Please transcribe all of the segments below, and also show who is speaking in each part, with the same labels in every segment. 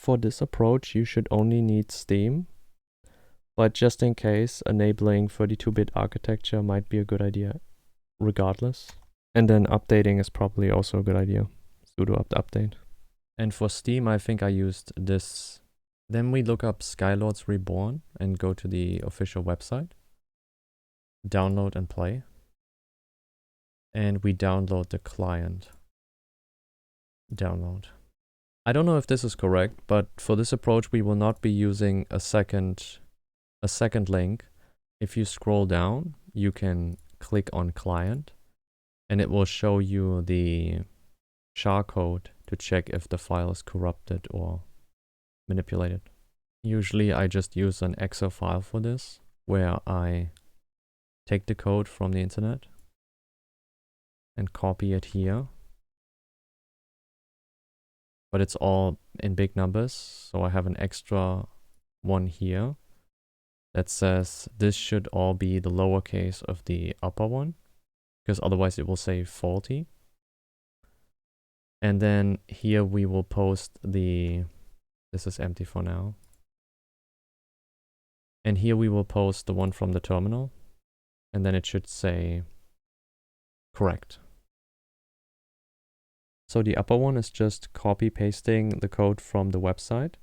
Speaker 1: for this approach, you should only need Steam. But just in case, enabling 32-bit architecture might be a good idea regardless. And then updating is probably also a good idea. Sudo apt update. And for Steam, I think I used this. Then we look up Skylords Reborn and go to the official website. Download and play. And we download the client. Download. I don't know if this is correct, but for this approach, we will not be using a second link. If you scroll down, you can click on client and it will show you the SHA code to check if the file is corrupted or manipulated. Usually I just use an Excel file for this, where I take the code from the internet and copy it here. But it's all in big numbers, so I have an extra one here that says this should all be the lowercase of the upper one, because otherwise it will say faulty. And then here we will post the, this is empty for now. And here we will post the one from the terminal, and then it should say correct. So the upper one is just copy pasting the code from the website.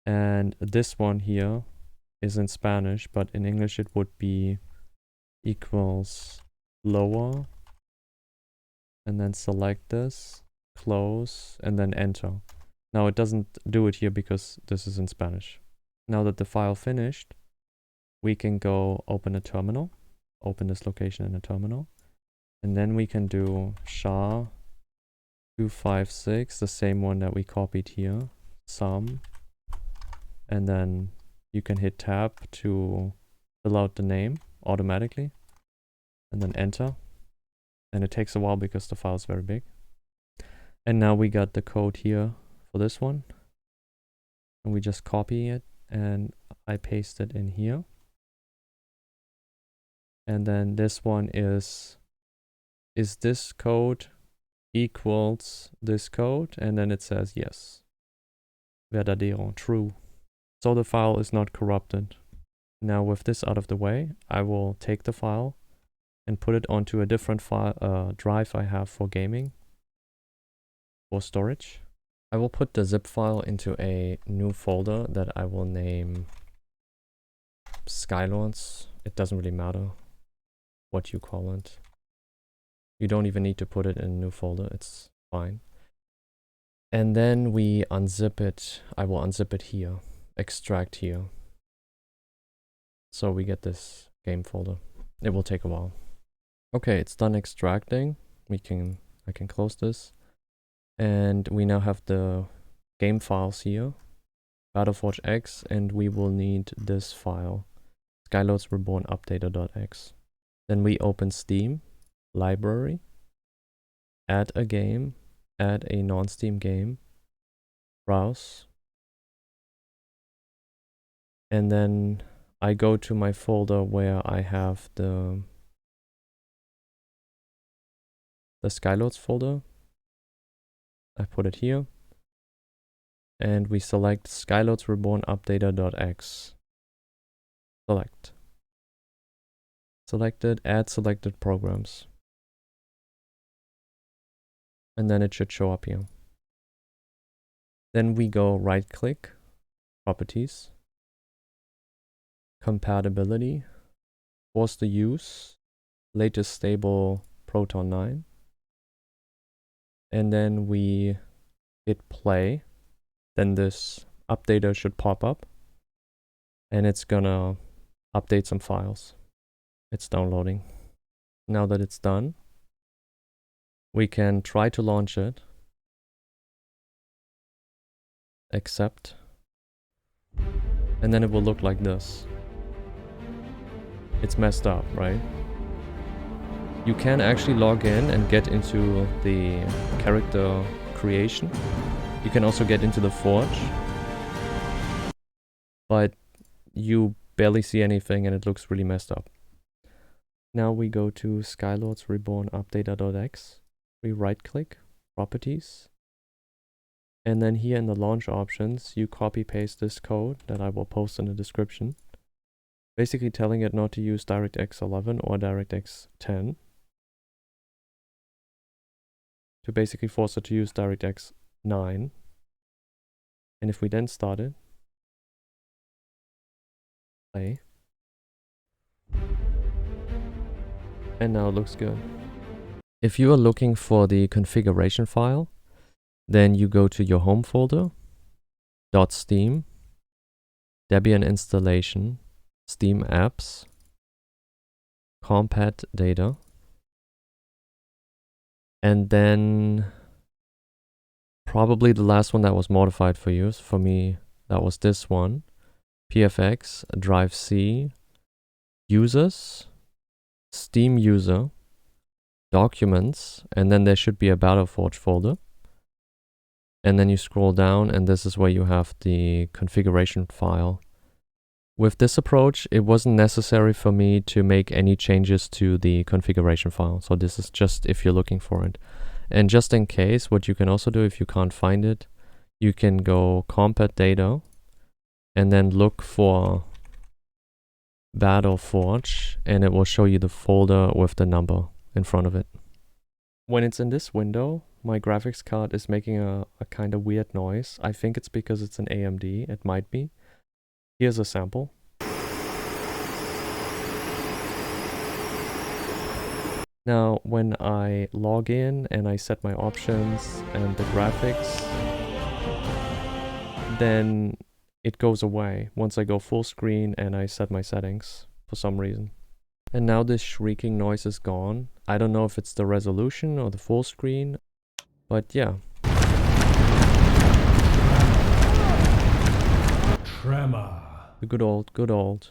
Speaker 1: And this one here is in Spanish, but in English it would be equals lower. And then select this, close, and then enter. Now it doesn't do it here because this is in Spanish. Now that the file finished, we can go open a terminal, open this location in a terminal. And then we can do SHA 256, the same one that we copied here, sum, and then you can hit tab to fill out the name automatically, and then enter. And it takes a while because the file is very big. And now we got the code here for this one, and we just copy it and I paste it in here. And then this one is this code equals this code, and then it says yes, verdadero, true. So the file is not corrupted. Now with this out of the way, I will take the file and put it onto a different file drive I have for gaming, for storage. I will put the zip file into a new folder that I will name Skylords. It doesn't really matter what you call it. You don't even need to put it in a new folder, it's fine. And then we unzip it. I will unzip it here, extract here. So we get this game folder. It will take a while. Okay, it's done extracting. I can close this. And we now have the game files here, Battleforge X, and we will need this file, Skylords Reborn update.sh. Then we open Steam, library, add a game, add a non-Steam game, browse. And then I go to my folder where I have the Skylords folder. I put it here. And we select Skylords Reborn update.sh. Select. Selected, add selected programs. And then it should show up here. Then we go right click, properties, compatibility, force the use, latest stable Proton 9. And then we hit play. Then this updater should pop up and it's gonna update some files. It's downloading. Now that it's done, we can try to launch it. Accept. And then it will look like this. It's messed up, right? You can actually log in and get into the character creation. You can also get into the Forge. But you barely see anything and it looks really messed up. Now we go to Skylords Reborn update.sh. We right click, properties, And then here in the launch options, you copy paste this code that I will post in the description. Basically telling it not to use DirectX 11 or DirectX 10. To basically force it to use DirectX 9. And if we then start it, play. And now it looks good. If you are looking for the configuration file, then you go to your home folder, .steam, Debian installation, Steam apps, compat data, and then probably the last one that was modified for you. For me, that was this one, pfx, drive C, users, Steam user, documents, and then there should be a Battleforge folder. And then you scroll down and this is where you have the configuration file. With this approach, it wasn't necessary for me to make any changes to the configuration file. So this is just if you're looking for it. And just in case, what you can also do if you can't find it, you can go compat data and then look for Battleforge and it will show you the folder with the number in front of it. When it's in this window, my graphics card is making a kind of weird noise. I think it's because it's an AMD, it might be. Here's a sample. Now, when I log in and I set my options and the graphics, then it goes away once I go full screen and I set my settings for some reason. And now this shrieking noise is gone. I don't know if it's the resolution or the full screen, but yeah.
Speaker 2: Tremor.
Speaker 1: The good old